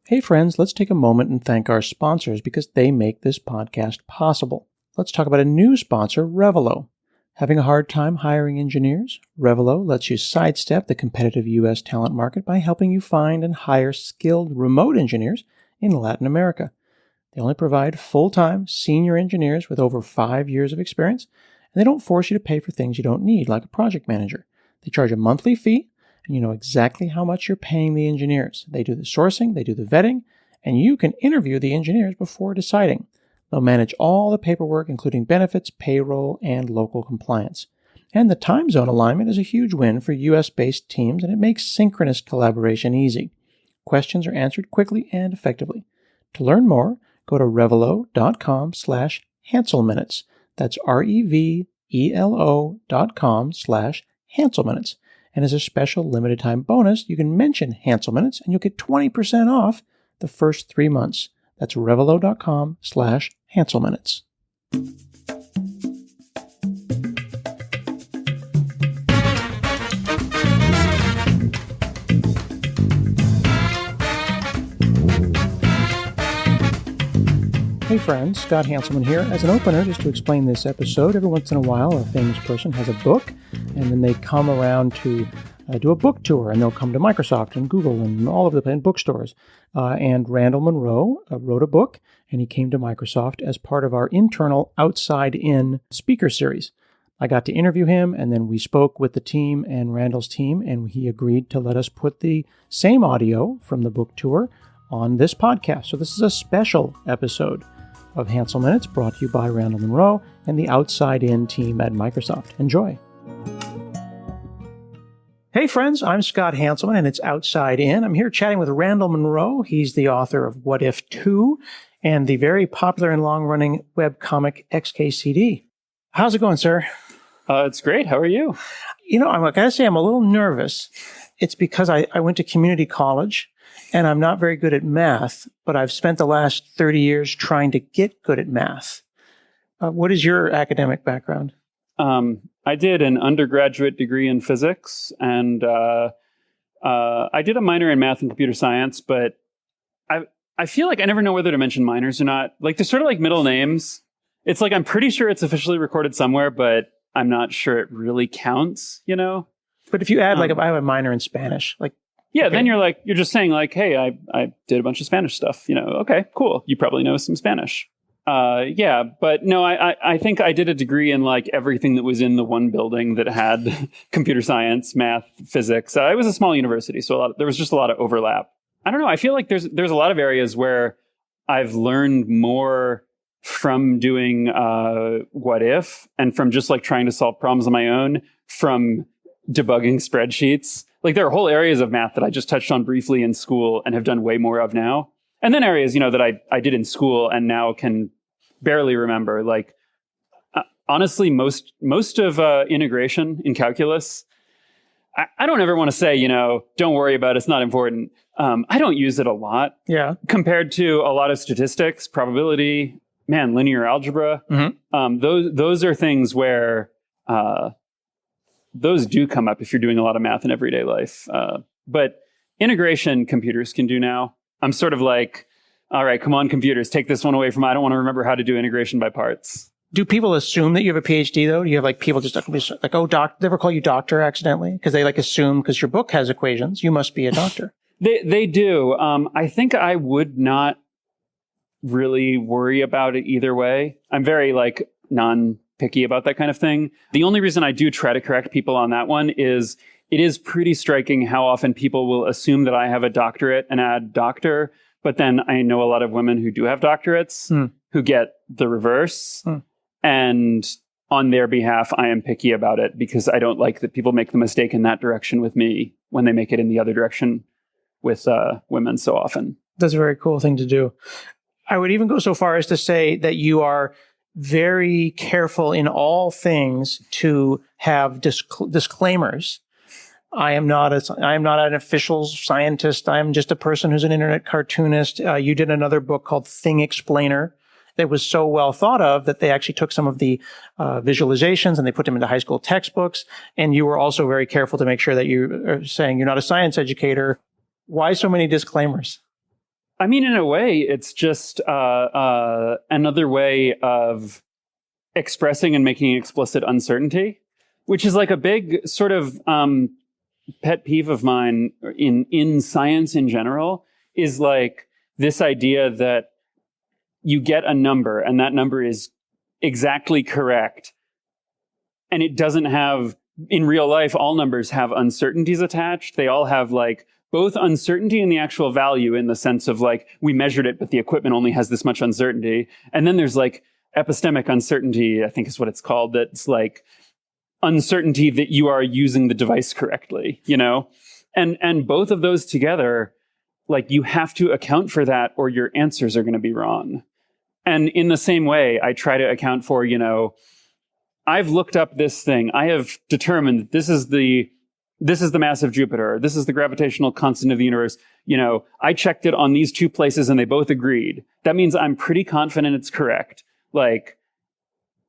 Hey friends, let's take a moment and thank our sponsors because they make this podcast possible. Let's talk about a new sponsor, Revelo. Having a hard time hiring engineers? Revelo lets you sidestep the competitive U.S. talent market by helping you find and hire skilled remote engineers in Latin America. They only provide full-time senior engineers with over 5 years of experience, and they don't force you to pay for things you don't need, like a project manager. They charge a monthly fee, and you know exactly how much you're paying the engineers. They do the sourcing, they do the vetting, and you can interview the engineers before deciding. They'll manage all the paperwork, including benefits, payroll, and local compliance. And the time zone alignment is a huge win for U.S.-based teams, and it makes synchronous collaboration easy. Questions are answered quickly and effectively. To learn more, go to revelo.com/HanselMinutes. That's revelo.com/HanselMinutes. And as a special limited time bonus, you can mention Hansel Minutes and you'll get 20% off the first 3 months. That's revelo.com/Hansel Minutes. Hey friends, Scott Hanselman here. As an opener, just to explain this episode, every once in a while a famous person has a book, and then they come around to do a book tour, and they'll come to Microsoft and Google and all over the place, bookstores. And Randall Munroe wrote a book, and he came to Microsoft as part of our internal Outside In speaker series. I got to interview him, and then we spoke with the team and Randall's team, and he agreed to let us put the same audio from the book tour on this podcast. So this is a special episode of Hansel Minutes, brought to you by Randall Munroe and the Outside In team at Microsoft. Enjoy. Hey friends, I'm Scott Hanselman and it's Outside In. I'm here chatting with Randall Munroe. He's the author of What If 2 and the very popular and long-running webcomic XKCD. How's it going, sir? It's great. How are you? You know, I gotta say I'm a little nervous. It's because I went to community college and I'm not very good at math, but I've spent the last 30 years trying to get good at math. What is your academic background? I did an undergraduate degree in physics, and I did a minor in math and computer science, but I feel like I never know whether to mention minors or not. Like, they're sort of like middle names. It's like I'm pretty sure it's officially recorded somewhere, but I'm not sure it really counts, you know? But if you add, if I have a minor in Spanish, yeah, okay. Then you're just saying like, hey, I did a bunch of Spanish stuff, you know? Okay, cool. You probably know some Spanish. Yeah, but no, I think I did a degree in like everything that was in the one building that had computer science, math, physics. It was a small university, so there was just a lot of overlap. I don't know. I feel like there's a lot of areas where I've learned more from doing What If and from just like trying to solve problems on my own, from debugging spreadsheets. Like, there are whole areas of math that I just touched on briefly in school and have done way more of now. And then areas, you know, that I did in school and now can barely remember. Like, honestly, most of integration in calculus, I don't ever want to say, you know, don't worry about it, it's not important. I don't use it a lot. Yeah. Compared to a lot of statistics, probability, linear algebra. Mm-hmm. Those are things where those do come up if you're doing a lot of math in everyday life. But integration computers can do now. I'm sort of like, all right, come on, computers, take this one away from me. I don't want to remember how to do integration by parts. Do people assume that you have a PhD, though? Do you have like people just like, oh, they ever call you doctor accidentally? Because they like assume because your book has equations, you must be a doctor. They do. I think I would not really worry about it either way. I'm very like non-picky about that kind of thing. The only reason I do try to correct people on that one is it is pretty striking how often people will assume that I have a doctorate and add doctor, but then I know a lot of women who do have doctorates who get the reverse. And on their behalf, I am picky about it because I don't like that people make the mistake in that direction with me when they make it in the other direction with women so often. That's a very cool thing to do. I would even go so far as to say that you are very careful in all things to have disclaimers. I am not an official scientist. I am just a person who's an internet cartoonist. You did another book called Thing Explainer that was so well thought of that they actually took some of the visualizations and they put them into high school textbooks. And you were also very careful to make sure that you are saying you're not a science educator. Why so many disclaimers? I mean, in a way, it's just another way of expressing and making explicit uncertainty, which is like a big sort of pet peeve of mine in science in general, is like this idea that you get a number and that number is exactly correct. And it doesn't have, in real life, all numbers have uncertainties attached. They all have like both uncertainty and the actual value, in the sense of like, we measured it, but the equipment only has this much uncertainty. And then there's like epistemic uncertainty, I think is what it's called. That's like uncertainty that you are using the device correctly, you know? And both of those together, like, you have to account for that or your answers are going to be wrong. And in the same way, I try to account for, you know, I've looked up this thing. I have determined that this is the mass of Jupiter. This is the gravitational constant of the universe. You know, I checked it on these two places and they both agreed. That means I'm pretty confident it's correct. Like,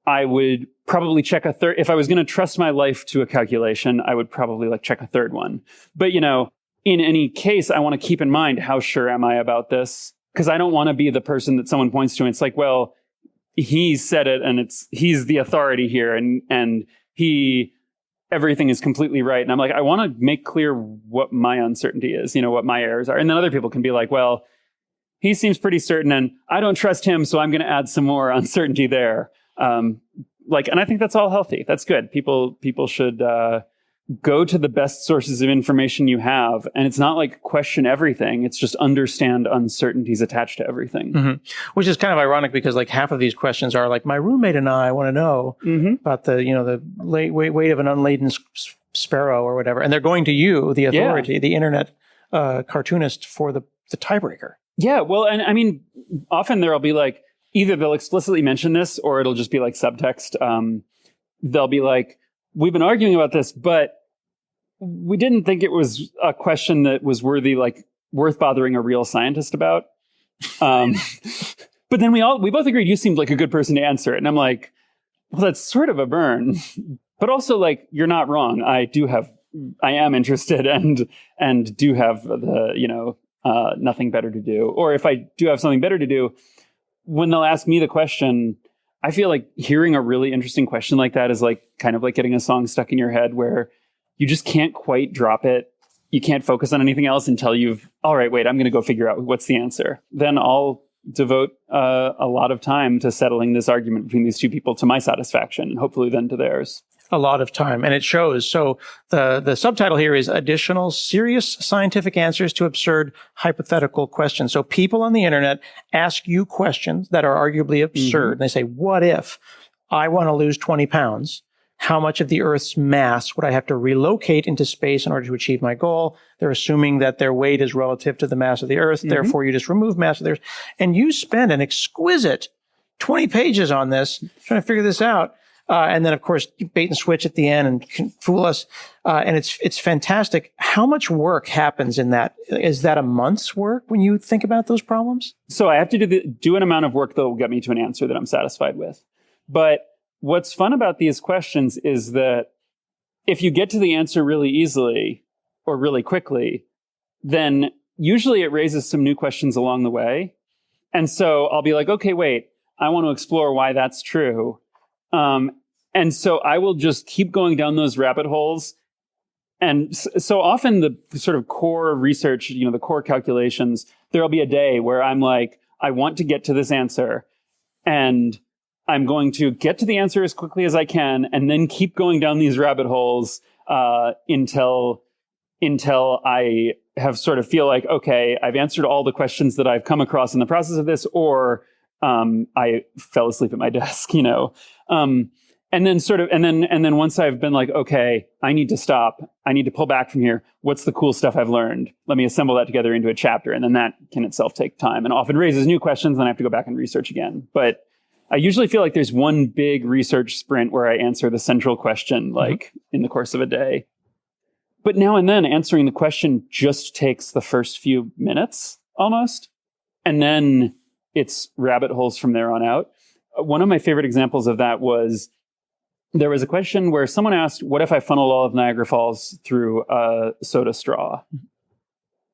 I would probably check a third. If I was going to trust my life to a calculation, I would probably like check a third one. But, you know, in any case, I want to keep in mind, how sure am I about this? Because I don't want to be the person that someone points to and it's like, well, he said it and he's the authority here and everything is completely right. And I'm like, I want to make clear what my uncertainty is, you know, what my errors are. And then other people can be like, well, he seems pretty certain and I don't trust him, so I'm going to add some more uncertainty there. And I think that's all healthy. That's good. People should go to the best sources of information you have. And it's not like question everything. It's just understand uncertainties attached to everything. Mm-hmm. Which is kind of ironic because like half of these questions are like, my roommate and I want to know about the weight of an unladen sparrow or whatever. And they're going to you, the authority, the internet cartoonist, for the tiebreaker. Yeah. Well, and I mean, often there'll be like, either they'll explicitly mention this or it'll just be like subtext. They'll be like, we've been arguing about this, but we didn't think it was a question that was worth bothering a real scientist about. But then we both agreed you seemed like a good person to answer it. And I'm like, well, that's sort of a burn, but also like, you're not wrong. I am interested and do have nothing better to do. Or if I do have something better to do, when they'll ask me the question, I feel like hearing a really interesting question like that is like kind of like getting a song stuck in your head where you just can't quite drop it. You can't focus on anything else until all right, wait, I'm going to go figure out what's the answer. Then I'll devote a lot of time to settling this argument between these two people to my satisfaction, and hopefully then to theirs. A lot of time, and it shows. So the subtitle here is Additional Serious Scientific Answers to Absurd Hypothetical Questions. So people on the internet ask you questions that are arguably absurd. They say, what if I want to lose 20 pounds? How much of the Earth's mass would I have to relocate into space in order to achieve my goal? They're assuming that their weight is relative to the mass of the Earth. Therefore, you just remove mass of the Earth. And you spend an exquisite 20 pages on this, trying to figure this out. And then, of course, bait and switch at the end and can fool us. And it's fantastic. How much work happens in that? Is that a month's work when you think about those problems? So I have to do an amount of work that will get me to an answer that I'm satisfied with. But what's fun about these questions is that if you get to the answer really easily or really quickly, then usually it raises some new questions along the way. And so I'll be like, okay, wait, I want to explore why that's true. And so I will just keep going down those rabbit holes. And so often the sort of core research, the core calculations, there'll be a day where I'm like, I want to get to this answer and I'm going to get to the answer as quickly as I can and then keep going down these rabbit holes until I have sort of feel like, okay, I've answered all the questions that I've come across in the process of this, or I fell asleep at my desk, and then once I've been like, okay, I need to stop. I need to pull back from here. What's the cool stuff I've learned? Let me assemble that together into a chapter. And then that can itself take time and often raises new questions. Then I have to go back and research again. But I usually feel like there's one big research sprint where I answer the central question, like in the course of a day. But now and then answering the question just takes the first few minutes almost. And then it's rabbit holes from there on out. One of my favorite examples of that was there was a question where someone asked, what if I funneled all of Niagara Falls through a soda straw?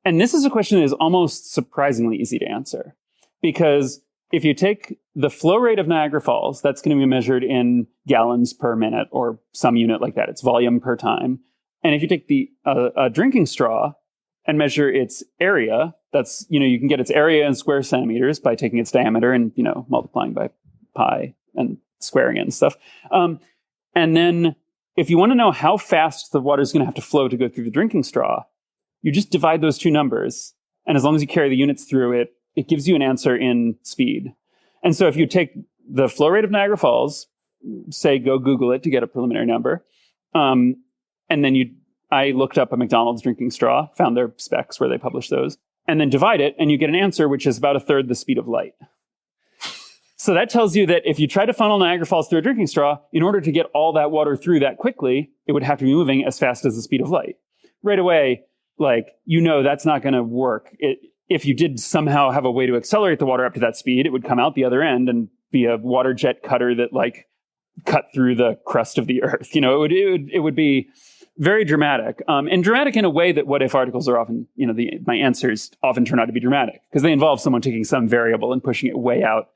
And this is a question that is almost surprisingly easy to answer, because if you take the flow rate of Niagara Falls, that's going to be measured in gallons per minute or some unit like that. It's volume per time. And if you take a drinking straw and measure its area, that's, you can get its area in square centimeters by taking its diameter and, multiplying by pi and squaring it and stuff. And then if you want to know how fast the water is going to have to flow to go through the drinking straw, you just divide those two numbers. And as long as you carry the units through it, it gives you an answer in speed. And so if you take the flow rate of Niagara Falls, say, go Google it to get a preliminary number. And then I looked up a McDonald's drinking straw, found their specs where they publish those, and then divide it, and you get an answer which is about a third the speed of light. So that tells you that if you try to funnel Niagara Falls through a drinking straw, in order to get all that water through that quickly, it would have to be moving as fast as the speed of light. Right away, that's not going to work. If you did somehow have a way to accelerate the water up to that speed, it would come out the other end and be a water jet cutter that cut through the crust of the earth. It would be very dramatic, and dramatic in a way that what if articles are often, my answers often turn out to be dramatic because they involve someone taking some variable and pushing it way out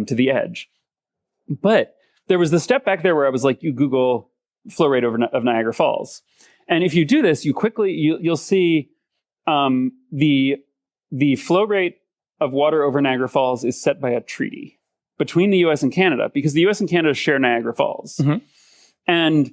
to the edge. But there was the step back there where I was like, you Google flow rate of Niagara Falls. And if you do this, you'll see the flow rate of water over Niagara Falls is set by a treaty between the U.S. and Canada, because the U.S. and Canada share Niagara Falls. Mm-hmm.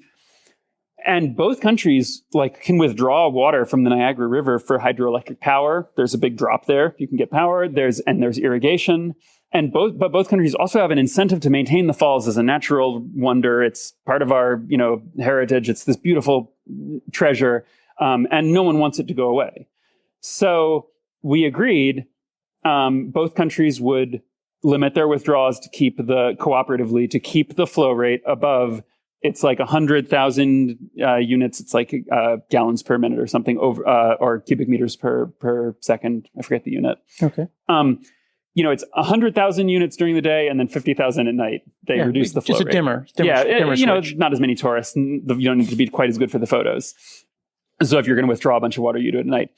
And both countries can withdraw water from the Niagara River for hydroelectric power. There's a big drop there. You can get power. There's irrigation. But both countries also have an incentive to maintain the falls as a natural wonder. It's part of our, heritage. It's this beautiful treasure. And no one wants it to go away. So we agreed both countries would limit their withdrawals to keep cooperatively to keep the flow rate above. It's 100,000 units. It's gallons per minute or something over, or cubic meters per second. I forget the unit. Okay. It's 100,000 units during the day and then 50,000 at night. They reduce the flow rate. Just a dimmer switch. Not as many tourists. You don't need to be quite as good for the photos. So if you're going to withdraw a bunch of water, you do it at night.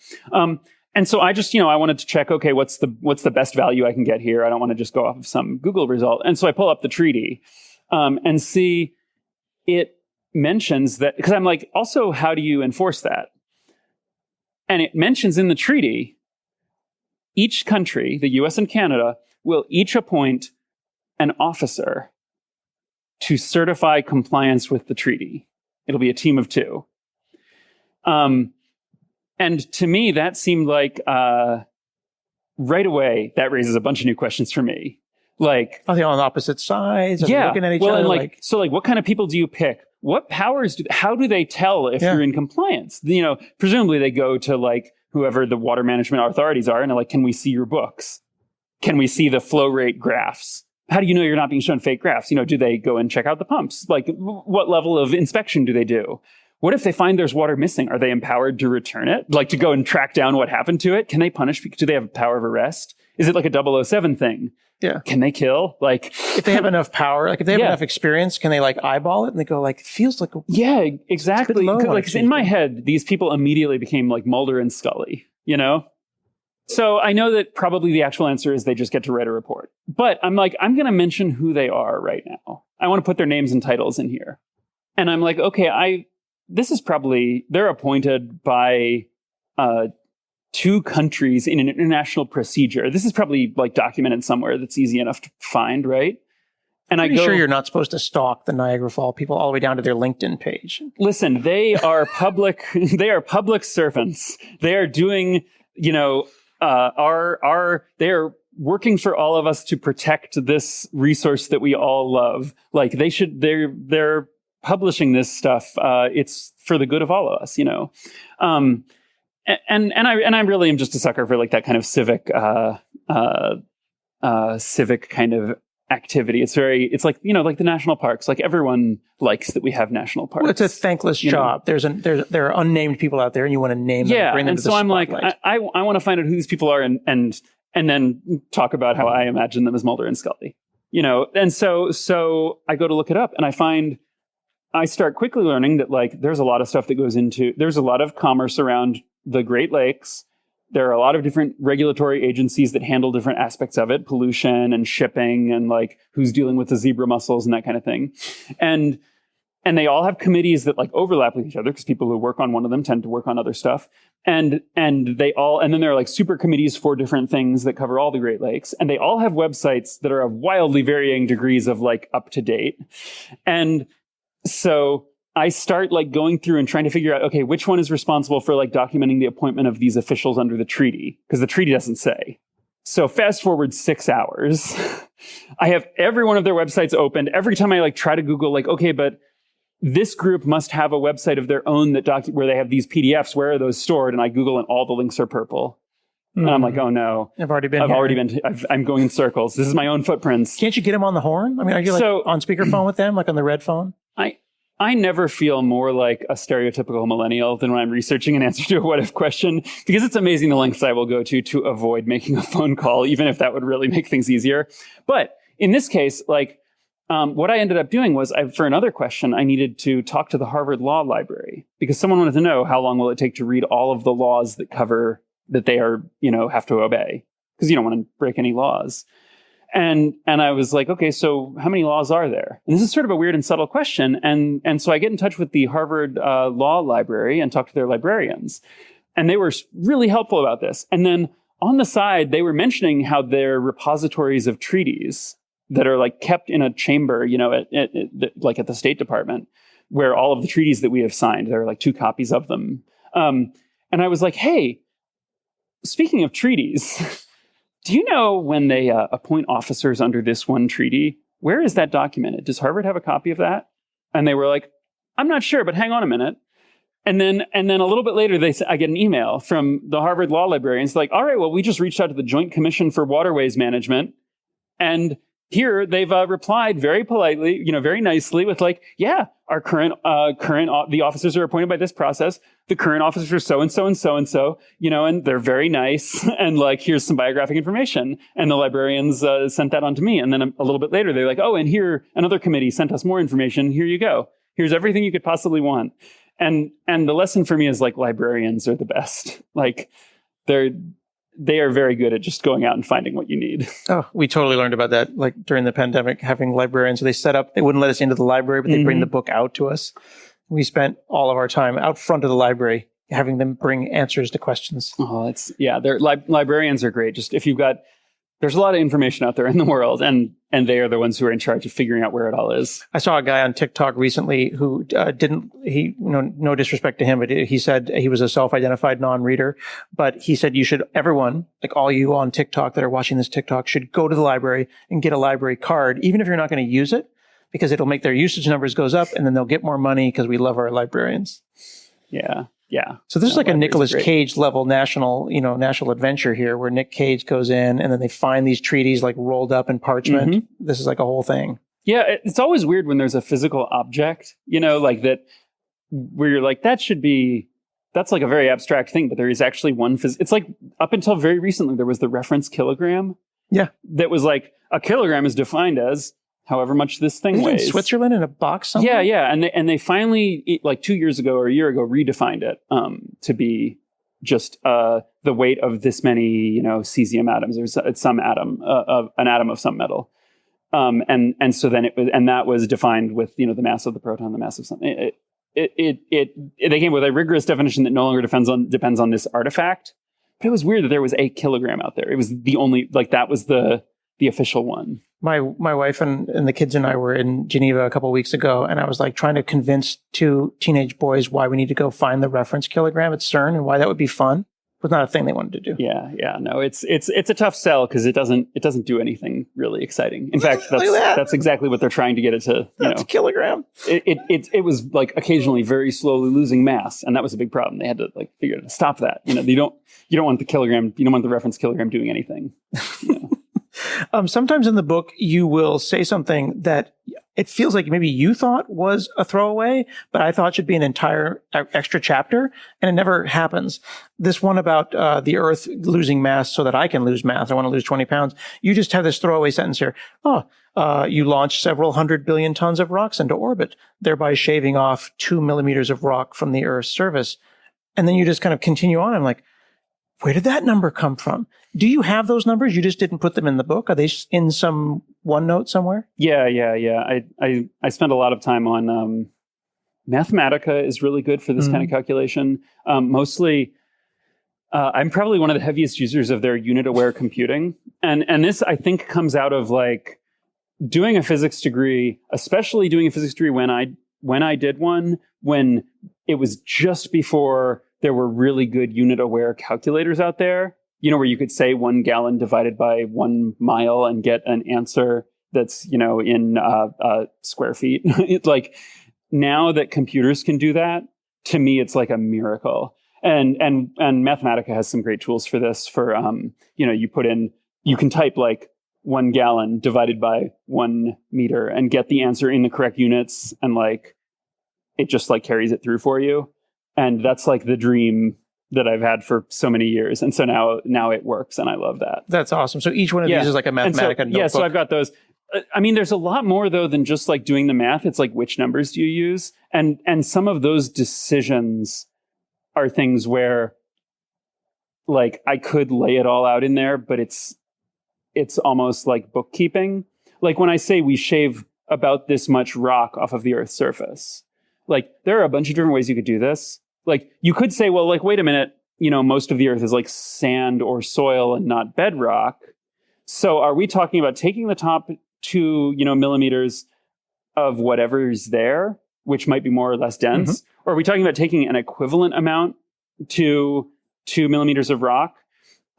And so I just, I wanted to check, okay, what's the best value I can get here? I don't want to just go off of some Google result. And so I pull up the treaty and see it mentions that, because I'm like, also, how do you enforce that? And it mentions in the treaty, each country, the US and Canada, will each appoint an officer to certify compliance with the treaty. It'll be a team of 2. And to me, that seemed like right away, that raises a bunch of new questions for me. Are they on opposite sides? Are they looking at each other? And what kind of people do you pick? What powers how do they tell if you're in compliance? Presumably they go to whoever the water management authorities are and are like, can we see your books? Can we see the flow rate graphs? How do you know you're not being shown fake graphs? Do they go and check out the pumps? What level of inspection do they do? What if they find there's water missing? Are they empowered to return it? To go and track down what happened to it? Can they punish? Do they have a power of arrest? Is it like a 007 thing? Yeah. Can they kill? If they have enough power, if they have enough experience, can they eyeball it and they go it feels like yeah, exactly. In my head, these people immediately became Mulder and Scully, So I know that probably the actual answer is they just get to write a report. But I'm I'm going to mention who they are right now. I want to put their names and titles in here. And I'm okay, this is probably, they're appointed by 2 countries in an international procedure. This is probably documented somewhere that's easy enough to find, right? And I'm sure you're not supposed to stalk the Niagara Falls people all the way down to their LinkedIn page. Listen, they are public. They are public servants. They are doing, they are working for all of us to protect this resource that we all love. They're publishing this stuff. It's for the good of all of us, And I really am just a sucker for that kind of civic kind of activity. It's like the national parks. Everyone likes that we have national parks. Well, it's a thankless job. There are unnamed people out there, and you want to name them. And bring them to the spotlight. I want to find out who these people are, and then talk about how I imagine them as Mulder and Scully. And so I go to look it up, and I start quickly learning that there's a lot of stuff that goes into. There's a lot of commerce around the Great Lakes. there are a lot of different regulatory agencies that handle different aspects of it, pollution and shipping and like who's dealing with the zebra mussels and that kind of thing. And they all have committees that like overlap with each other because people who work on one of them tend to work on other stuff. And then there are like super committees for different things that cover all the Great Lakes. And they all have websites that are of wildly varying degrees of like up to date. And so I start like going through and trying to figure out, okay, which one is responsible for like documenting the appointment of these officials under the treaty? Because the treaty doesn't say. So fast forward 6 hours, I have every one of their websites opened. Every time I like try to Google like, okay, but this group must have a website of their own that where they have these PDFs. Where are those stored? And I Google and all the links are purple. And I'm like, oh no, I've already been. I'm going in circles. This is my own footprints. Can't you get them on the horn? I mean, are you like on speakerphone with them, like on the red phone? I never feel more like a stereotypical millennial than when I'm researching an answer to a what if question, because it's amazing the lengths I will go to avoid making a phone call, even if that would really make things easier. But in this case, like what I ended up doing was for another question, I needed to talk to the Harvard Law Library because someone wanted to know how long will it take to read all of the laws that they are, have to obey, because you don't want to break any laws. And I was like, okay, so how many laws are there? And this is sort of a weird and subtle question. And so I get in touch with the Harvard Law Library and talk to their librarians. And they were really helpful about this. And then on the side, they were mentioning how they're repositories of treaties that are like kept in a chamber, like at the State Department, where all of the treaties that we have signed, there are like 2 copies of them. And I was like, hey, speaking of treaties, do you know when they appoint officers under this one treaty, where is that documented? Does Harvard have a copy of that? And they were like, I'm not sure, but hang on a minute. And then a little bit later, I get an email from the Harvard Law Librarians like, all right, well, we just reached out to the Joint Commission for Waterways Management. And here they've replied very politely, very nicely with like, yeah, our the officers are appointed by this process. The current officers are so and so and so and so, and they're very nice. And like, here's some biographic information. And the librarians sent that on to me. And then a little bit later, they're like, oh, and here another committee sent us more information. Here you go. Here's everything you could possibly want. And the lesson for me is like librarians are the best. Like they are very good at just going out and finding what you need. Oh, we totally learned about that, like during the pandemic, having librarians. So they wouldn't let us into the library, but they'd bring the book out to us. We spent all of our time out front of the library, having them bring answers to questions. Oh, librarians are great. Just there's a lot of information out there in the world, and they are the ones who are in charge of figuring out where it all is. I saw a guy on TikTok recently who no disrespect to him, but he said he was a self-identified non-reader, but he said everyone, like all you on TikTok that are watching this TikTok, should go to the library and get a library card, even if you're not going to use it, because it'll make their usage numbers goes up, and then they'll get more money because we love our librarians. Yeah. Yeah. So this is like a Nicolas Cage level national adventure here, where Nick Cage goes in and then they find these treaties like rolled up in parchment. Mm-hmm. This is like a whole thing. Yeah. It's always weird when there's a physical object, like that, where you're like, that's like a very abstract thing, but there is actually one. It's like up until very recently, there was the reference kilogram. Yeah. That was like a kilogram is defined as however much this thing weighs. In Switzerland in a box somewhere? Yeah. And they finally, like 2 years ago or a year ago, redefined it to be just the weight of this many, cesium atoms. It's some atom of an atom of some metal. And so then that was defined with, the mass of the proton, the mass of something. They came with a rigorous definition that no longer depends on this artifact. But it was weird that there was a kilogram out there. It was the only, that was the official one. My wife and the kids and I were in Geneva a couple of weeks ago, and I was like trying to convince 2 teenage boys why we need to go find the reference kilogram at CERN and why that would be fun. It was not a thing they wanted to do. Yeah. No, it's a tough sell because it doesn't do anything really exciting. In fact, that's exactly what they're trying to get it to. That's a kilogram. It was like occasionally very slowly losing mass, and that was a big problem. They had to figure out to stop that. You don't want the kilogram. You don't want the reference kilogram doing anything. Sometimes in the book, you will say something that it feels like maybe you thought was a throwaway, but I thought should be an entire extra chapter, and it never happens. This one about the Earth losing mass so that I can lose mass. I want to lose 20 pounds. You just have this throwaway sentence here. You launched several 100 billion tons of rocks into orbit, thereby shaving off 2 millimeters of rock from the Earth's surface. And then you just kind of continue on. I'm like, Where did that number come from? Do you have those numbers? You just didn't put them in the book? Are they in some OneNote somewhere? Yeah. I spent a lot of time on Mathematica is really good for this kind of calculation. Mostly, I'm probably one of the heaviest users of their unit-aware computing. And this, I think, comes out of like doing a physics degree, especially doing a physics degree when I did one, when it was just before there were really good unit-aware calculators out there, where you could say 1 gallon divided by 1 mile and get an answer that's, in square feet. It's like, now that computers can do that, to me, it's like a miracle. And Mathematica has some great tools for this. For you can type like 1 gallon divided by 1 meter and get the answer in the correct units, and like it just like carries it through for you. And that's like the dream that I've had for so many years. And so now it works, and I love that. That's awesome. So each one of these is like a Mathematica notebook. Yeah, so I've got those. I mean, there's a lot more though than just like doing the math. It's like, which numbers do you use? And some of those decisions are things where like I could lay it all out in there, but it's almost like bookkeeping. Like when I say we shave about this much rock off of the Earth's surface, like there are a bunch of different ways you could do this. Like you could say, well, like, wait a minute, most of the Earth is like sand or soil and not bedrock. So are we talking about taking the top 2, millimeters of whatever's there, which might be more or less dense? Mm-hmm. Or are we talking about taking an equivalent amount to 2 millimeters of rock?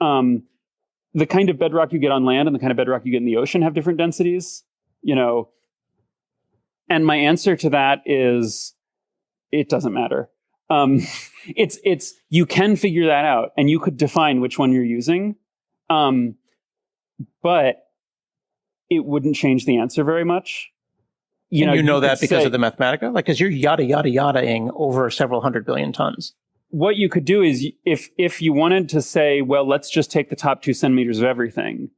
The kind of bedrock you get on land and the kind of bedrock you get in the ocean have different densities, And my answer to that is, it doesn't matter. It's you can figure that out, and you could define which one you're using, but it wouldn't change the answer very much. You know that because of the Mathematica? Like, because you're yada-ing over several hundred billion tons. What you could do is, if you wanted to say, well, let's just take the top 2 centimeters of everything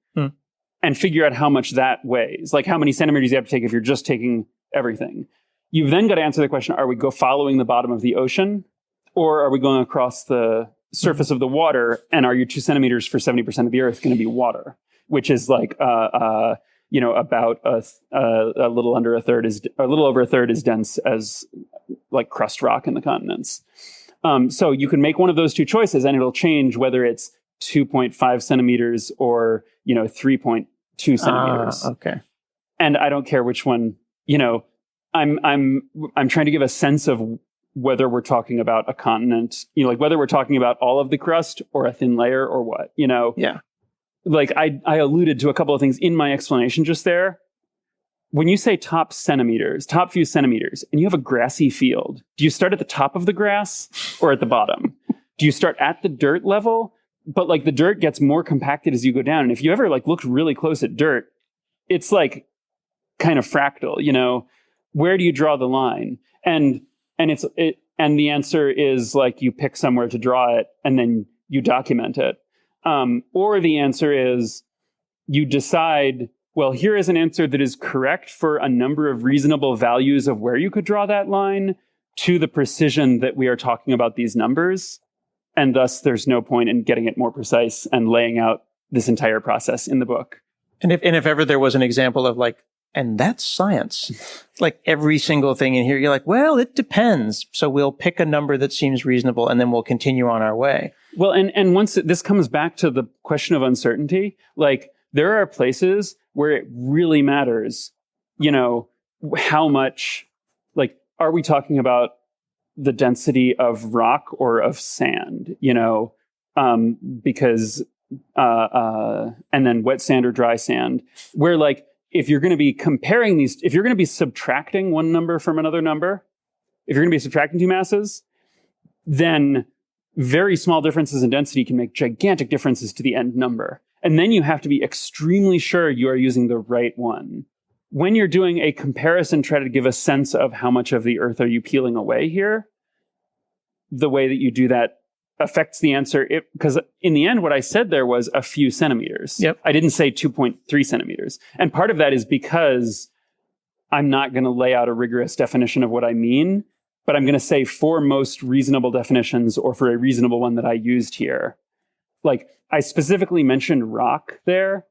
and figure out how much that weighs, like how many centimeters you have to take if you're just taking everything. You've then got to answer the question, are we following the bottom of the ocean, or are we going across the surface of the water, and are your 2 centimeters for 70% of the Earth going to be water, which is like, about a little under a third a little over a third as dense as like crust rock in the continents. So you can make one of those 2 choices, and it'll change whether it's 2.5 centimeters or, 3.2 centimeters. Okay. And I don't care which one, I'm trying to give a sense of whether we're talking about a continent, like whether we're talking about all of the crust or a thin layer or what, Yeah. Like I alluded to a couple of things in my explanation just there. When you say top few centimeters, and you have a grassy field, do you start at the top of the grass or at the bottom? Do you start at the dirt level? But like the dirt gets more compacted as you go down. And if you ever like looked really close at dirt, it's like kind of fractal, where do you draw the line? And the answer is like, you pick somewhere to draw it and then you document it. Or the answer is you decide, well, here is an answer that is correct for a number of reasonable values of where you could draw that line to the precision that we are talking about these numbers. And thus there's no point in getting it more precise and laying out this entire process in the book. And if ever there was an example of like, and that's science, like every single thing in here, you're like, well, it depends. So we'll pick a number that seems reasonable and then we'll continue on our way. Well, and once this comes back to the question of uncertainty, like there are places where it really matters, how much, like, are we talking about the density of rock or of sand, because, and then wet sand or dry sand, where like, if you're going to be comparing these, if you're going to be subtracting one number from another number, if you're going to be subtracting 2 masses, then very small differences in density can make gigantic differences to the end number. And then you have to be extremely sure you are using the right one. When you're doing a comparison, try to give a sense of how much of the Earth are you peeling away here. The way that you do that affects the answer. Because in the end, what I said there was a few centimeters. Yep. I didn't say 2.3 centimeters. And part of that is because I'm not going to lay out a rigorous definition of what I mean, but I'm going to say for most reasonable definitions or for a reasonable one that I used here, like I specifically mentioned rock there.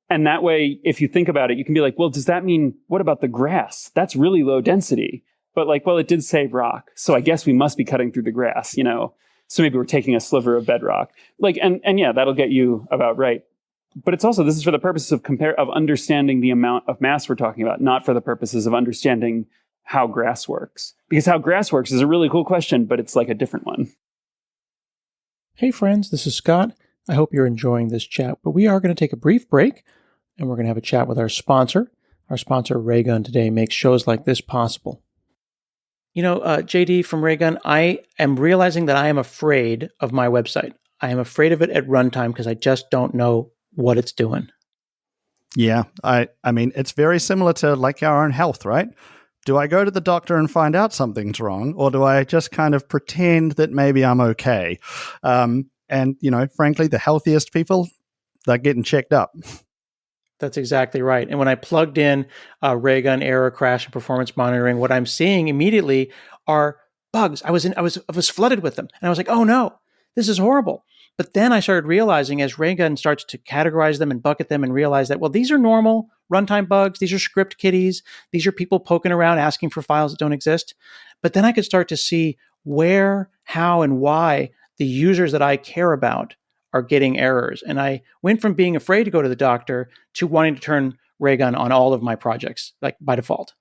And that way, if you think about it, you can be like, well, does that mean, what about the grass? That's really low density. But like, well, it did say rock. So I guess we must be cutting through the grass, you know? So maybe we're taking a sliver of bedrock. Like, and yeah, that'll get you about right. But it's also, this is for the purposes of understanding the amount of mass we're talking about, not for the purposes of understanding how grass works. Because how grass works is a really cool question, but it's like a different one. Hey friends, this is Scott. I hope you're enjoying this chat, but we are going to take a brief break and we're going to have a chat with our sponsor. Our sponsor, Raygun, today makes shows like this possible. You know, JD from Raygun, I am realizing that I am afraid of my website. I am afraid of it at runtime because I just don't know what it's doing. Yeah, I mean, it's very similar to like our own health, right? Do I go to the doctor and find out something's wrong, or do I just kind of pretend that maybe I'm okay? And, you know, frankly, the healthiest people, they're getting checked up. That's exactly right. And when I plugged in Raygun error, crash, and performance monitoring, what I'm seeing immediately are bugs. I was flooded with them, and I was like, "Oh no, this is horrible." But then I started realizing, as Raygun starts to categorize them and bucket them, and realize that, well, these are normal runtime bugs. These are script kiddies. These are people poking around asking for files that don't exist. But then I could start to see where, how, and why the users that I care about are getting errors. And I went from being afraid to go to the doctor to wanting to turn Raygun on all of my projects, like by default.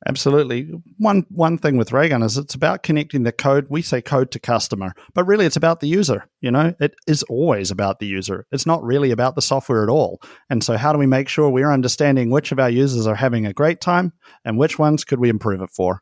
Absolutely. One thing with Raygun is it's about connecting the code. We say code to customer, but really it's about the user. You know, it is always about the user. It's not really about the software at all. And so how do we make sure we're understanding which of our users are having a great time and which ones could we improve it for?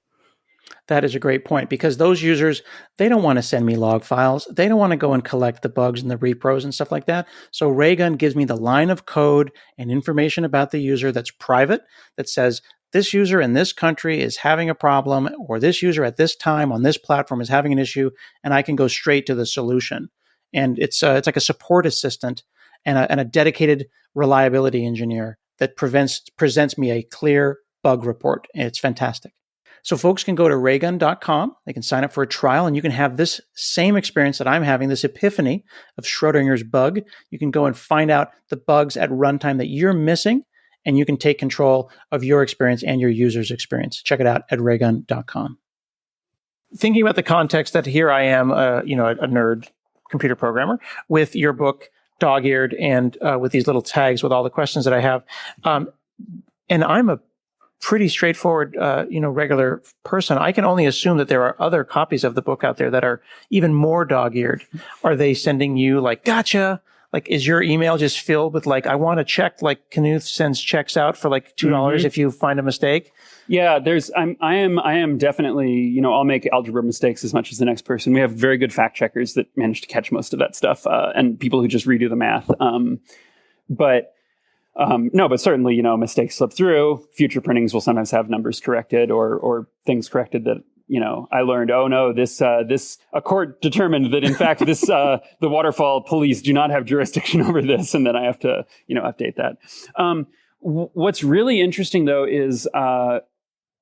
That is a great point, because those users, they don't want to send me log files. They don't want to go and collect the bugs and the repros and stuff like that. So Raygun gives me the line of code and information about the user that's private, that says this user in this country is having a problem, or this user at this time on this platform is having an issue, and I can go straight to the solution. And it's like a support assistant and a dedicated reliability engineer that presents me a clear bug report. And it's fantastic. So folks can go to raygun.com. They can sign up for a trial, and you can have this same experience that I'm having, this epiphany of Schrodinger's bug. You can go and find out the bugs at runtime that you're missing, and you can take control of your experience and your user's experience. Check it out at raygun.com. Thinking about the context that here I am, a nerd computer programmer with your book dog-eared and with these little tags with all the questions that I have. And I'm a pretty straightforward, regular person. I can only assume that there are other copies of the book out there that are even more dog-eared. Are they sending you like, gotcha? Like, is your email just filled with like, I want to check, like Knuth sends checks out for like $2 if you find a mistake? Yeah, I am definitely, I'll make algebra mistakes as much as the next person. We have very good fact checkers that manage to catch most of that stuff, and people who just redo the math. But certainly, mistakes slip through. Future printings will sometimes have numbers corrected or things corrected that, I learned, oh no, a court determined that in fact the waterfall police do not have jurisdiction over this. And then I have to, update that. What's really interesting though is,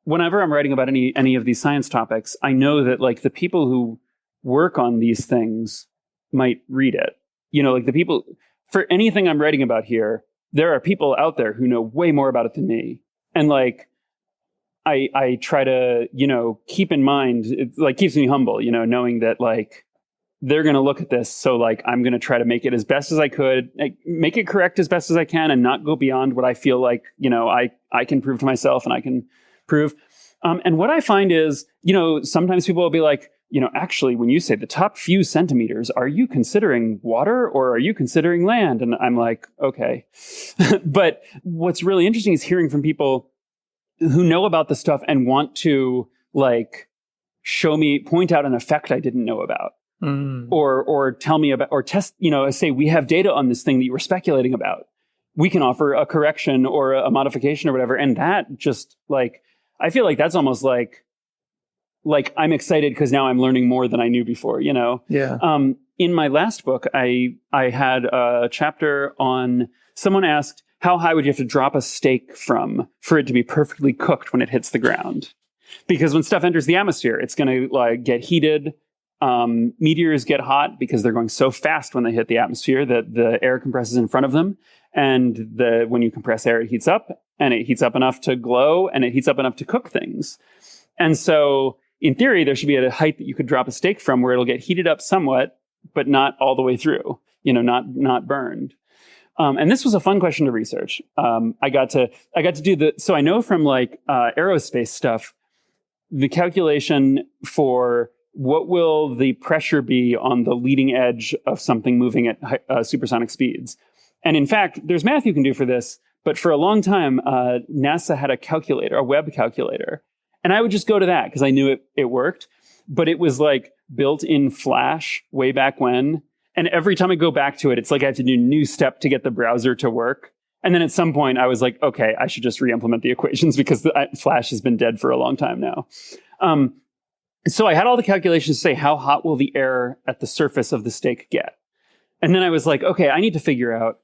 whenever I'm writing about any of these science topics, I know that like the people who work on these things might read it, like the people for anything I'm writing about here. There are people out there who know way more about it than me. And like, I try to, keep in mind, it like keeps me humble, knowing that like, they're going to look at this. So like, I'm going to try to make it as best as I could, make it correct as best as I can and not go beyond what I feel like, I can prove to myself and I can prove. And what I find is, sometimes people will be like, actually, when you say the top few centimeters, are you considering water or are you considering land? And I'm like, okay. But what's really interesting is hearing from people who know about the stuff and want to like point out an effect I didn't know about. Or tell me about, or test, say we have data on this thing that you were speculating about. We can offer a correction or a modification or whatever. And that just like, I feel like that's almost like I'm excited because now I'm learning more than I knew before, Yeah. In my last book, I had a chapter on, someone asked, how high would you have to drop a steak for it to be perfectly cooked when it hits the ground? Because when stuff enters the atmosphere, it's going to like get heated Meteors get hot because they're going so fast when they hit the atmosphere that the air compresses in front of them. And when you compress air, it heats up, and it heats up enough to glow, and it heats up enough to cook things. And so in theory, there should be a height that you could drop a steak from where it'll get heated up somewhat, but not all the way through, not burned. And this was a fun question to research. I got to do so I know from aerospace stuff, the calculation for what will the pressure be on the leading edge of something moving at supersonic speeds. And in fact, there's math you can do for this, but for a long time, NASA had a web calculator. And I would just go to that because I knew it worked, but it was built in Flash way back when. And every time I go back to it, it's like I have to do a new step to get the browser to work. And then at some point I was like, okay, I should just re-implement the equations because Flash has been dead for a long time now. So I had all the calculations to say, how hot will the air at the surface of the steak get? And then I was like, okay, I need to figure out,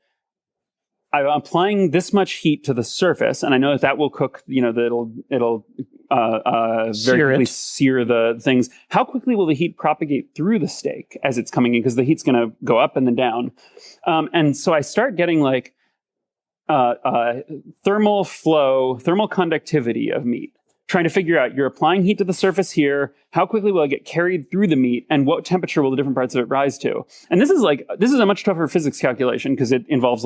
I'm applying this much heat to the surface, and I know that will cook, that it'll very quickly sear the things. How quickly will the heat propagate through the steak as it's coming in? Because the heat's going to go up and then down. And so I start getting thermal flow, thermal conductivity of meat, trying to figure out, you're applying heat to the surface here, how quickly will it get carried through the meat, and what temperature will the different parts of it rise to? And this is a much tougher physics calculation because it involves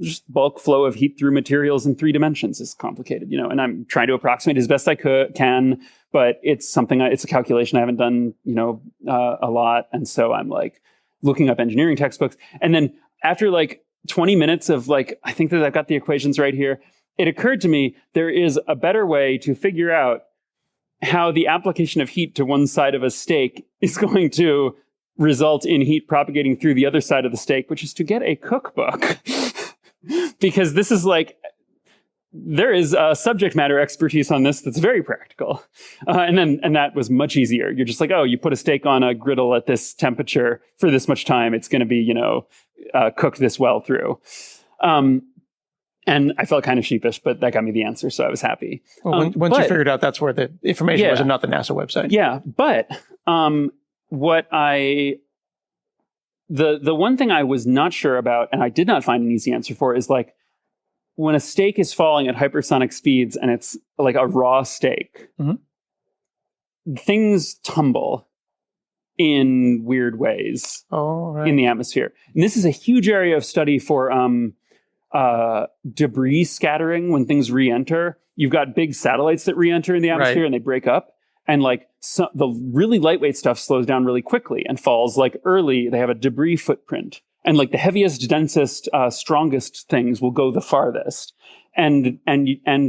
just bulk flow of heat through materials in 3 dimensions is complicated, and I'm trying to approximate as best I can, but it's a calculation I haven't done, a lot. And so I'm looking up engineering textbooks. And then after 20 minutes of I think that I've got the equations right here, it occurred to me there is a better way to figure out how the application of heat to one side of a steak is going to result in heat propagating through the other side of the steak, which is to get a cookbook. Because this is there is subject matter expertise on this that's very practical. And that was much easier. You're just you put a steak on a griddle at this temperature for this much time, it's going to be, cooked this well through. And I felt kind of sheepish, but that got me the answer, so I was happy. Well, once you figured out that's where the information was and not the NASA website. Yeah, but the one thing I was not sure about, and I did not find an easy answer for, is when a steak is falling at hypersonic speeds and it's a raw steak, things tumble in weird ways in the atmosphere. And this is a huge area of study for debris scattering when things re-enter. You've got big satellites that re-enter in the atmosphere and they break up. And the really lightweight stuff slows down really quickly and falls early. They have a debris footprint. And the heaviest, densest, strongest things will go the farthest. And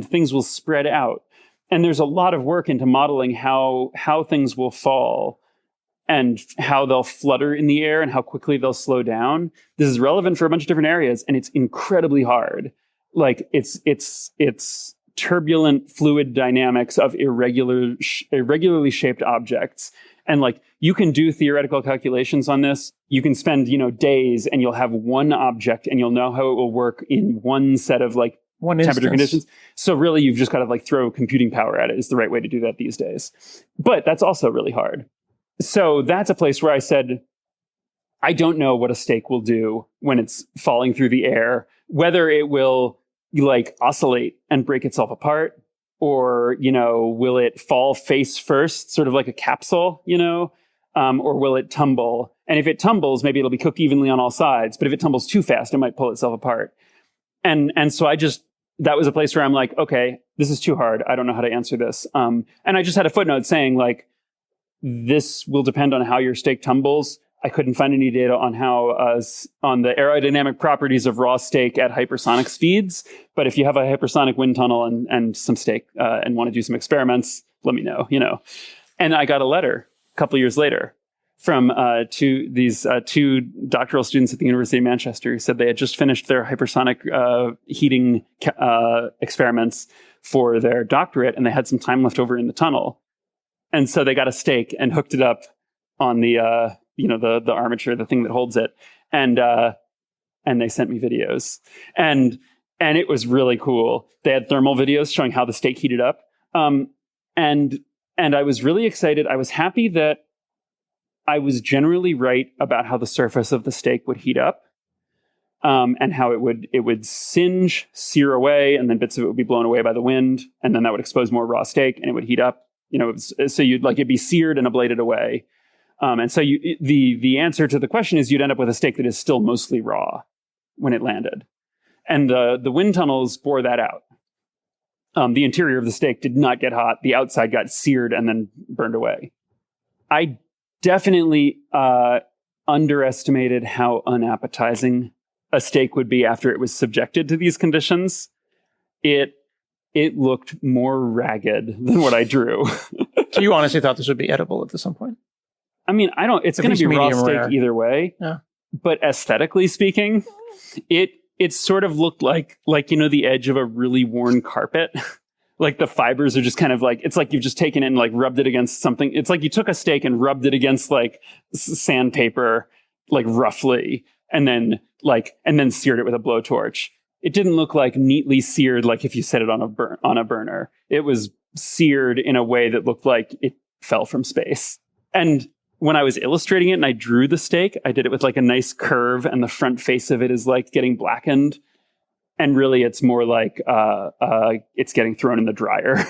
things will spread out. And there's a lot of work into modeling how things will fall and how they'll flutter in the air and how quickly they'll slow down. This is relevant for a bunch of different areas, and it's incredibly hard. It's turbulent fluid dynamics of irregularly shaped objects. And you can do theoretical calculations on this. You can spend, days and you'll have one object and you'll know how it will work in one set of one temperature instance. Conditions. So really you've just got to throw computing power at it is the right way to do that these days. But that's also really hard. So that's a place where I said, I don't know what a steak will do when it's falling through the air, whether it will oscillate and break itself apart, or, will it fall face first, sort of like a capsule, or will it tumble? And if it tumbles, maybe it'll be cooked evenly on all sides. But if it tumbles too fast, it might pull itself apart. And so that was a place where I'm okay, this is too hard. I don't know how to answer this. And I just had a footnote saying this will depend on how your steak tumbles. I couldn't find any data on on the aerodynamic properties of raw steak at hypersonic speeds. But if you have a hypersonic wind tunnel and some steak and want to do some experiments, let me know, And I got a letter a couple of years later from two doctoral students at the University of Manchester who said they had just finished their hypersonic heating experiments for their doctorate, and they had some time left over in the tunnel. And so they got a steak and hooked it up on the armature, the thing that holds it. And they sent me videos. And it was really cool. They had thermal videos showing how the steak heated up. And I was really excited. I was happy that I was generally right about how the surface of the steak would heat up, and how it would singe, sear away, and then bits of it would be blown away by the wind, and then that would expose more raw steak, and it would heat up. So it'd be seared and ablated away, and so the answer to the question is you'd end up with a steak that is still mostly raw when it landed, and the wind tunnels bore that out. The interior of the steak did not get hot; the outside got seared and then burned away. I definitely underestimated how unappetizing a steak would be after it was subjected to these conditions. It looked more ragged than what I drew. So you honestly thought this would be edible at some point? I mean, it's going to be raw steak rare. Either way. Yeah. But aesthetically speaking, it sort of looked like the edge of a really worn carpet. Like the fibers are just kind of like, it's like you've just taken it and like rubbed it against something. It's like you took a steak and rubbed it against like sandpaper, like roughly, and then seared it with a blowtorch. It didn't look like neatly seared, like if you set it on a burner. It was seared in a way that looked like it fell from space. And when I was illustrating it and I drew the steak, I did it with like a nice curve, and the front face of it is like getting blackened. And really, it's more like it's getting thrown in the dryer,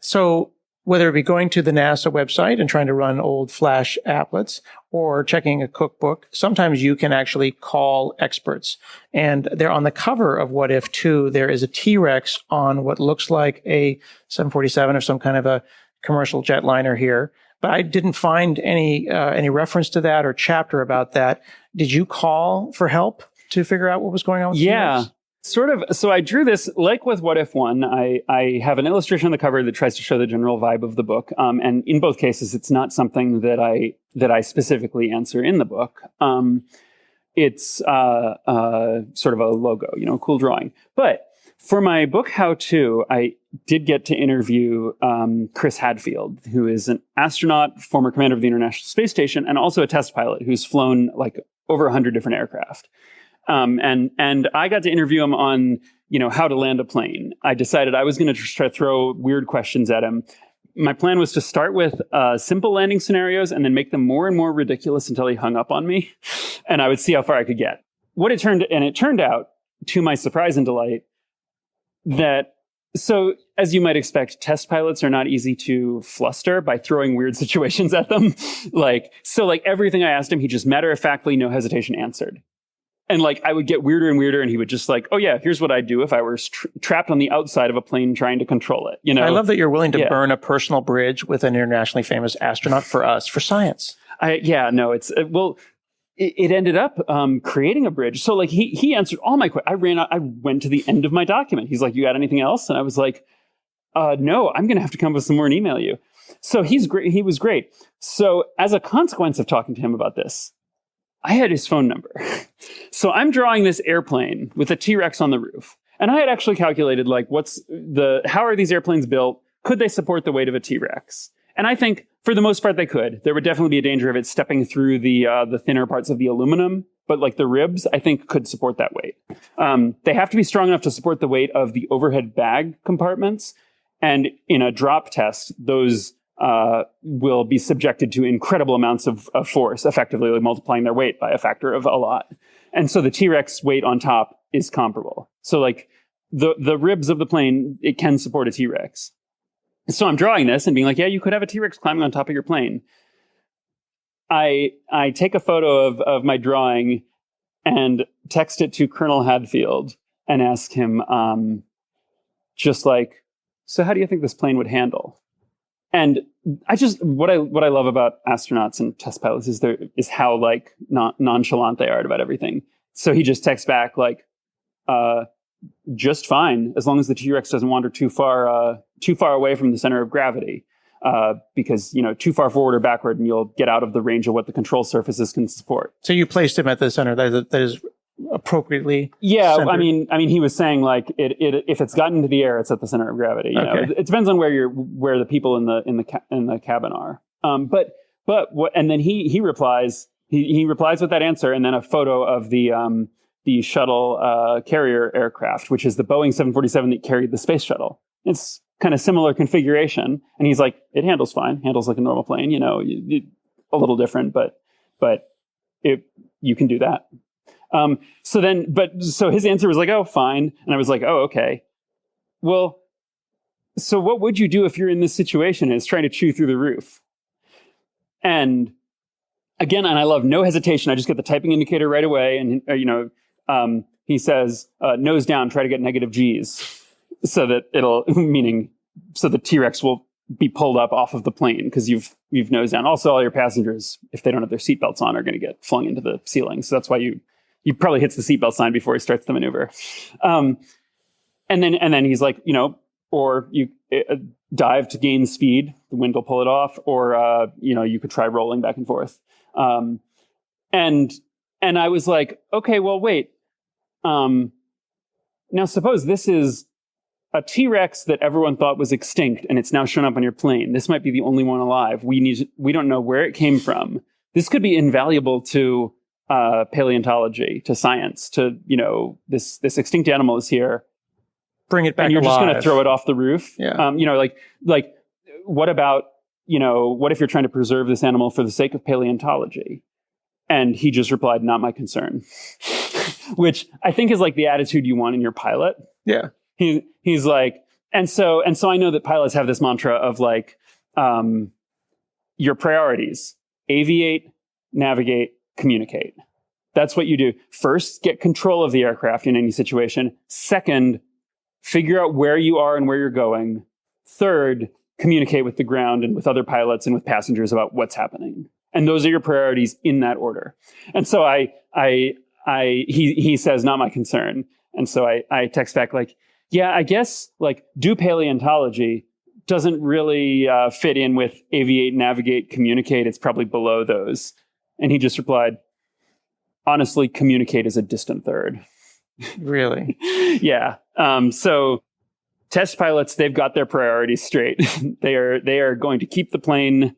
So whether it be going to the NASA website and trying to run old Flash applets or checking a cookbook, sometimes you can actually call experts. And they're on the cover of What If 2. There is a T-Rex on what looks like a 747 or some kind of a commercial jetliner here. But I didn't find any reference to that or chapter about that. Did you call for help to figure out what was going on with Yeah, T-Rex? sort of. So I drew this, like with What If 1, I have an illustration on the cover that tries to show the general vibe of the book. And in both cases, it's not something that I specifically answer in the book. It's sort of a logo, cool drawing. But for my book How To, I did get to interview Chris Hadfield, who is an astronaut, former commander of the International Space Station, and also a test pilot who's flown like over 100 different aircraft. And I got to interview him on, how to land a plane. I decided I was going to try to throw weird questions at him. My plan was to start with simple landing scenarios and then make them more and more ridiculous until he hung up on me, and I would see how far I could get. It turned out, to my surprise and delight, that, so as you might expect, test pilots are not easy to fluster by throwing weird situations at them. So everything I asked him, he just matter-of-factly, no hesitation answered. And I would get weirder and weirder, and he would just oh yeah, here's what I'd do if I were trapped on the outside of a plane trying to control it. I love that you're willing to burn a personal bridge with an internationally famous astronaut for us, for science. It ended up creating a bridge. So he answered all my questions. I went to the end of my document. He's like, you got anything else? And I was like, no, I'm going to have to come up with some more and email you. So he's great. He was great. So as a consequence of talking to him about this, I had his phone number. So I'm drawing this airplane with a T-Rex on the roof. And I had actually calculated how are these airplanes built? Could they support the weight of a T-Rex? And I think for the most part they could. There would definitely be a danger of it stepping through the thinner parts of the aluminum, but the ribs I think could support that weight. They have to be strong enough to support the weight of the overhead bag compartments. And in a drop test, those will be subjected to incredible amounts of force, effectively multiplying their weight by a factor of a lot. And so the T-Rex weight on top is comparable. So the ribs of the plane, it can support a T-Rex. So I'm drawing this and being like, yeah, you could have a T-Rex climbing on top of your plane. I take a photo of my drawing and text it to Colonel Hadfield and ask him, so how do you think this plane would handle? And what I love about astronauts and test pilots is how nonchalant they are about everything. So he just texts back just fine, as long as the T-Rex doesn't wander too far away from the center of gravity, because too far forward or backward, and you'll get out of the range of what the control surfaces can support. So you placed him at the center that is appropriately. Yeah, centered. I mean, he was saying if it's gotten into the air, it's at the center of gravity. It depends on where the people in the cabin are. And then he replies with that answer, and then a photo of the shuttle carrier aircraft, which is the Boeing 747 that carried the space shuttle. It's kind of similar configuration, and he's like, it handles fine, handles like a normal plane. a little different, but you can do that. So his answer was like, oh, fine. And I was like, oh, okay. Well, so what would you do if you're in this situation and it's trying to chew through the roof? And again, and I love no hesitation. I just get the typing indicator right away. And, he says, nose down, try to get negative G's so that so the T-Rex will be pulled up off of the plane because you've nosed down. Also, all your passengers, if they don't have their seatbelts on, are going to get flung into the ceiling. So that's why you probably hits the seatbelt sign before he starts the maneuver. And then he's like, or you dive to gain speed, the wind will pull it off, or you could try rolling back and forth. And I was like, okay, well, wait. Now suppose this is a T-Rex that everyone thought was extinct and it's now shown up on your plane. This might be the only one alive. We don't know where it came from. This could be invaluable to paleontology, to science, to, this extinct animal is here. Bring it back and you're alive. Just going to throw it off the roof. Yeah. Like what about, what if you're trying to preserve this animal for the sake of paleontology? And he just replied, not my concern, which I think is like the attitude you want in your pilot. Yeah. He's like, and so I know that pilots have this mantra of like, your priorities: aviate, navigate, communicate. That's what you do. First, get control of the aircraft in any situation. Second, figure out where you are and where you're going. Third, communicate with the ground and with other pilots and with passengers about what's happening. And those are your priorities in that order. And so he says, not my concern. And so I text back like, yeah, I guess like do paleontology doesn't really fit in with aviate, navigate, communicate. It's probably below those. And he just replied, honestly, communicate is a distant third. Really? Yeah. So test pilots, they've got their priorities straight. They are going to keep the plane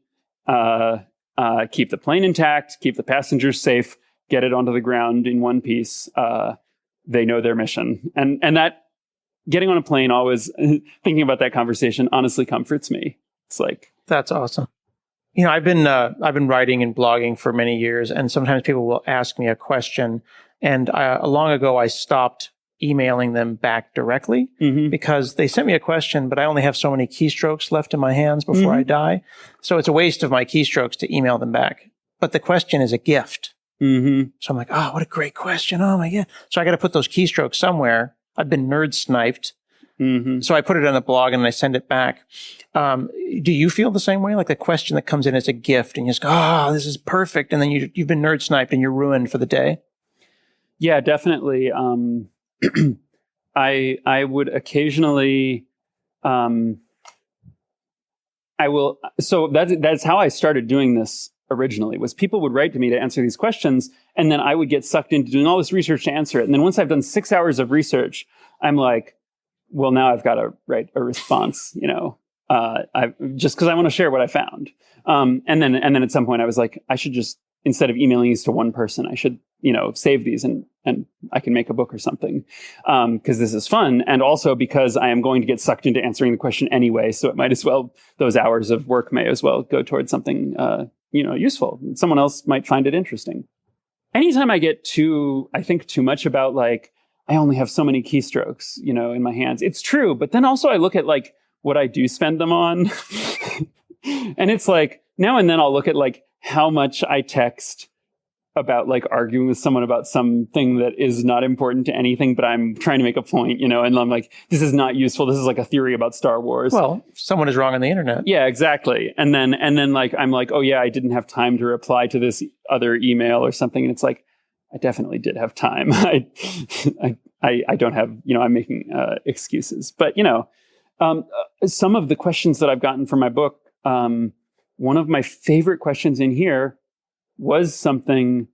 intact, keep the passengers safe, get it onto the ground in one piece. They know their mission. And that getting on a plane, always thinking about that conversation honestly comforts me. It's like, that's awesome. I've been writing and blogging for many years, and sometimes people will ask me a question, and long ago I stopped emailing them back directly because they sent me a question, but I only have so many keystrokes left in my hands before I die. So it's a waste of my keystrokes to email them back. But the question is a gift. So I'm like, oh, what a great question. Oh my God. So I got to put those keystrokes somewhere. I've been nerd sniped. So I put it on the blog and I send it back. Do you feel the same way? Like the question that comes in as a gift and you just go, oh, this is perfect. And then you've been nerd sniped and you're ruined for the day. Yeah, definitely. I would occasionally, I will. So that's how I started doing this originally, was people would write to me to answer these questions. And then I would get sucked into doing all this research to answer it. And then once I've done 6 hours of research, I'm like, well, now I've got to write a response, just because I want to share what I found. And then at some point I was like, I should just, instead of emailing these to one person, I should, save these and I can make a book or something. Because this is fun. And also because I am going to get sucked into answering the question anyway. So it might as well, those hours of work may as well go towards something, useful. Someone else might find it interesting. Anytime I get too much about like, I only have so many keystrokes, in my hands. It's true. But then also I look at like what I do spend them on. And it's like now and then I'll look at like how much I text about like arguing with someone about something that is not important to anything, but I'm trying to make a point, and I'm like, this is not useful. This is like a theory about Star Wars. Well, someone is wrong on the internet. Yeah, exactly. And then like, I'm like, oh yeah, I didn't have time to reply to this other email or something. And it's like, I definitely did have time. I don't have, I'm making excuses, but some of the questions that I've gotten from my book, one of my favorite questions in here was something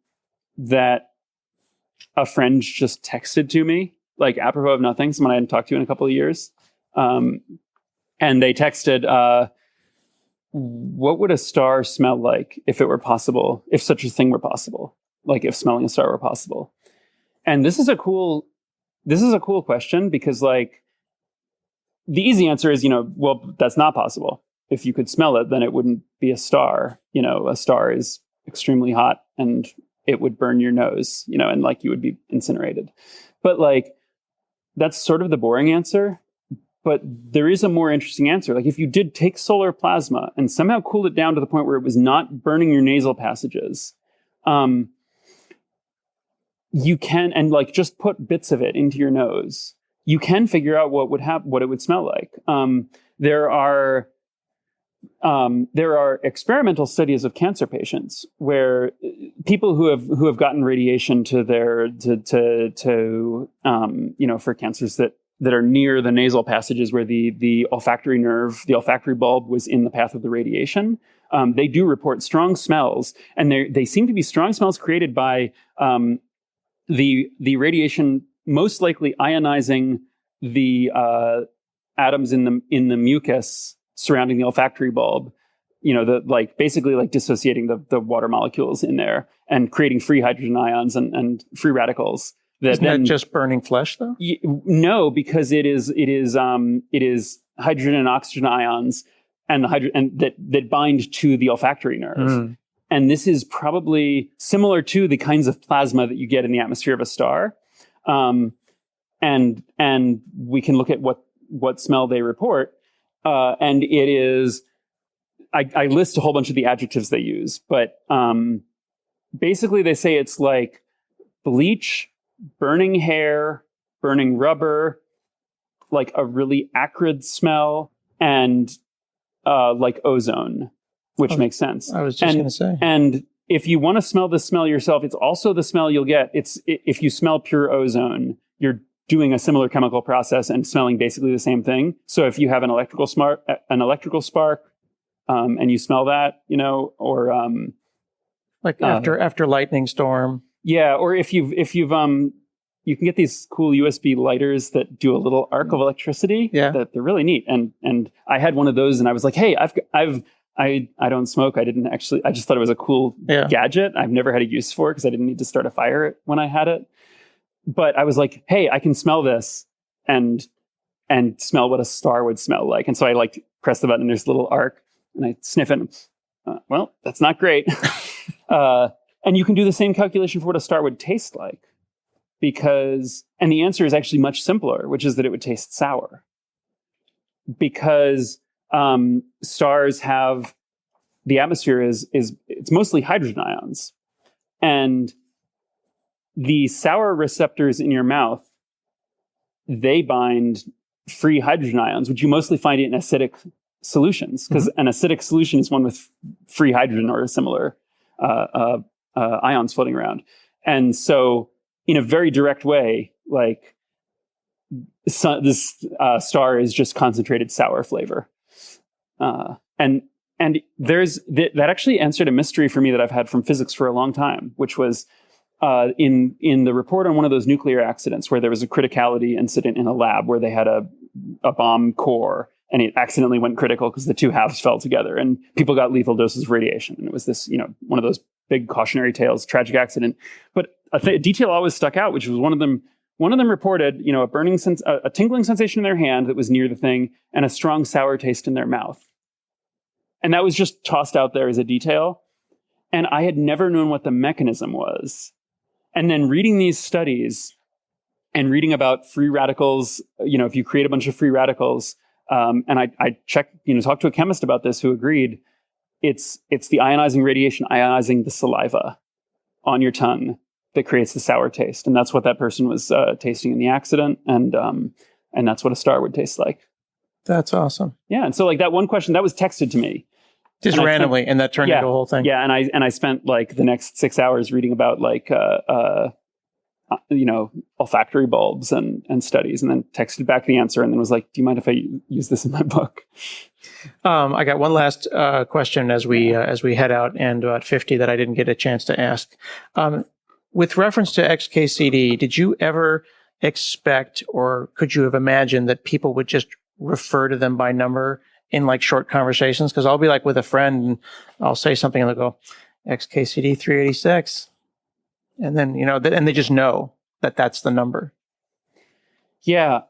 that a friend just texted to me, like apropos of nothing, someone I hadn't talked to in a couple of years. And they texted, what would a star smell like if it were possible, if such a thing were possible? Like if smelling a star were possible. And this is a cool question because like the easy answer is, well, that's not possible. if you could smell it, then it wouldn't be a star. You know, a star is extremely hot and it would burn your nose, you know, and like you would be incinerated. But like, that's sort of the boring answer. But there is a more interesting answer. Like if you did take solar plasma and somehow cooled it down to the point where it was not burning your nasal passages, you can, and like just put bits of it into your nose, you can figure out what would happen, what it would smell like. There are experimental studies of cancer patients where people who have gotten radiation to their you know, for cancers that are near the nasal passages where the olfactory nerve, the olfactory bulb was in the path of the radiation. They do report strong smells, and they seem to be strong smells created by the radiation most likely ionizing the atoms in the mucus surrounding the olfactory bulb, you know, basically dissociating the water molecules in there and creating free hydrogen ions and free radicals. Isn't that just burning flesh, though? No, because it is hydrogen and oxygen ions and that bind to the olfactory nerve. Mm. And this is probably similar to the kinds of plasma that you get in the atmosphere of a star. And we can look at what smell they report. And it is, I list a whole bunch of the adjectives they use, but basically they say it's like bleach, burning hair, burning rubber, like a really acrid smell, and like ozone, which makes sense. I was just going to say. And if you want to smell the smell yourself, it's also the smell you'll get. If you smell pure ozone, you're doing a similar chemical process and smelling basically the same thing. So if you have an electrical spark, and you smell that, you know, or like after lightning storm. Yeah, or if you've you can get these cool USB lighters that do a little arc of electricity. Yeah, that they're really neat. And I had one of those, and I was like, hey, I don't smoke. I just thought it was a cool gadget. I've never had a use for it because I didn't need to start a fire when I had it. But I was like, hey, I can smell this and smell what a star would smell like. And so I press the button and there's a little arc and I sniff it. Well, that's not great. And you can do the same calculation for what a star would taste like and the answer is actually much simpler, which is that it would taste sour because stars have, the atmosphere it's mostly hydrogen ions, and the sour receptors in your mouth, they bind free hydrogen ions, which you mostly find in acidic solutions, because an acidic solution is one with free hydrogen or similar ions floating around. And so in a very direct way, this star is just concentrated sour flavor. And there's that actually answered a mystery for me that I've had from physics for a long time, which was in the report on one of those nuclear accidents where there was a criticality incident in a lab where they had a bomb core and it accidentally went critical because the two halves fell together and people got lethal doses of radiation. And it was this, one of those big cautionary tales, tragic accident. But a detail always stuck out, which was one of them reported, a burning a tingling sensation in their hand that was near the thing and a strong sour taste in their mouth. And that was just tossed out there as a detail. And I had never known what the mechanism was. And then reading these studies and reading about free radicals, if you create a bunch of free radicals, and I checked, talked to a chemist about this who agreed, it's the ionizing radiation ionizing the saliva on your tongue that creates the sour taste. And that's what that person was tasting in the accident. And that's what a star would taste like. That's awesome. Yeah. And so that one question that was texted to me. Just randomly, and that turned into a whole thing. Yeah, and I spent the next 6 hours reading about olfactory bulbs and studies, and then texted back the answer, and then was like, "Do you mind if I use this in my book?" I got one last question as we head out, and about 50 that I didn't get a chance to ask. With reference to XKCD, did you ever expect, or could you have imagined that people would just refer to them by number in short conversations? Because I'll be with a friend and I'll say something and they'll go, XKCD 386. And then, and they just know that that's the number. Yeah.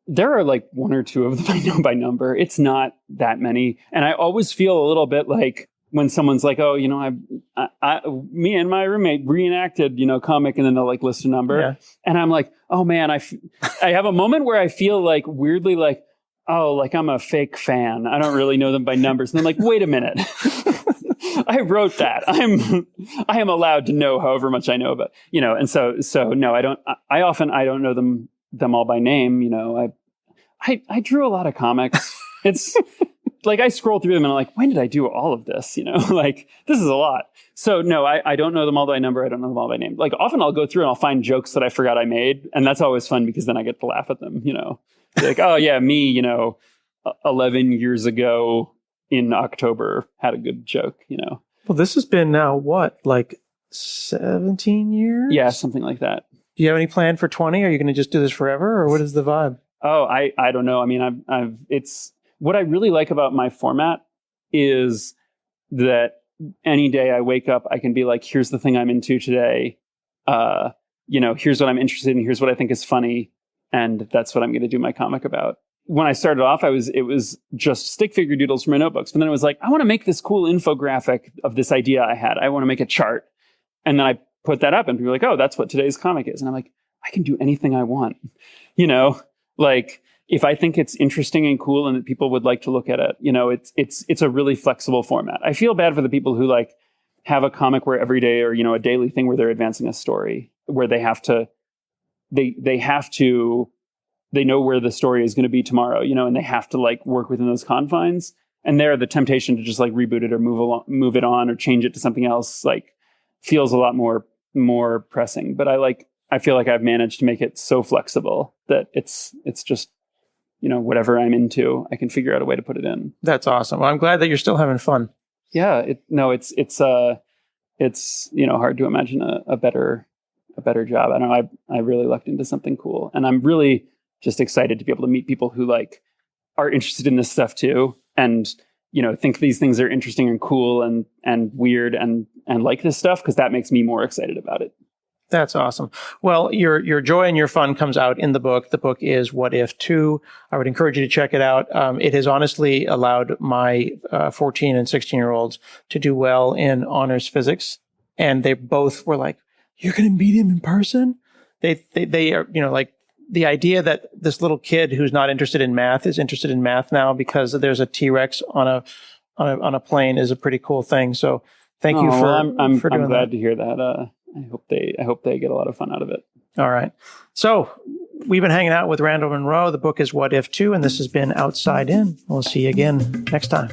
There are like one or two of them I know by number. It's not that many. And I always feel a little bit like when someone's like, oh, me and my roommate reenacted, comic, and then they'll like list a number. Yeah. And I'm like, oh man, I have a moment where I feel like weirdly like, oh, like I'm a fake fan. I don't really know them by numbers. And I'm like, wait a minute. I wrote that. I am allowed to know however much I know about, and so no, I don't know them all by name. I drew a lot of comics. It's like I scroll through them and I'm like, when did I do all of this? Like this is a lot. So no, I don't know them all by number. I don't know them all by name. Like often I'll go through and I'll find jokes that I forgot I made. And that's always fun because then I get to laugh at them, like, oh yeah, me, 11 years ago in October had a good joke, Well, this has been now what, like 17 years? Yeah, something like that. Do you have any plan for 20? Are you going to just do this forever, or what is the vibe? Oh, I don't know. I mean, it's what I really like about my format is that any day I wake up, I can be like, here's the thing I'm into today. Here's what I'm interested in. Here's what I think is funny. And that's what I'm going to do my comic about. When I started off, it was just stick figure doodles from my notebooks. But then it was like, I want to make this cool infographic of this idea I had. I want to make a chart. And then I put that up and people were like, oh, that's what today's comic is. And I'm like, I can do anything I want. Like if I think it's interesting and cool and that people would like to look at it, it's a really flexible format. I feel bad for the people who like have a comic where every day or, a daily thing where they're advancing a story where they have to, they know where the story is going to be tomorrow, and they have to like work within those confines. And there, the temptation to just like reboot it or move it on or change it to something else, like feels a lot more pressing. But I feel like I've managed to make it so flexible that it's just, whatever I'm into, I can figure out a way to put it in. That's awesome. Well, I'm glad that you're still having fun. Yeah. It's hard to imagine a better job. I don't know. I really lucked into something cool, and I'm really just excited to be able to meet people who like are interested in this stuff too. And, think these things are interesting and cool and weird and like this stuff. 'Cause that makes me more excited about it. That's awesome. Well, your joy and your fun comes out in the book. The book is What If 2. I would encourage you to check it out. It has honestly allowed my 14 and 16-year-olds to do well in honors physics. And they both were like, you're going to meet him in person? They are, like the idea that this little kid who's not interested in math is interested in math now because there's a T-Rex on a plane is a pretty cool thing. So thank you for I'm doing glad that. to hear that. I hope they get a lot of fun out of it. All right. So we've been hanging out with Randall Munroe. The book is What If 2, and this has been Outside In. We'll see you again next time.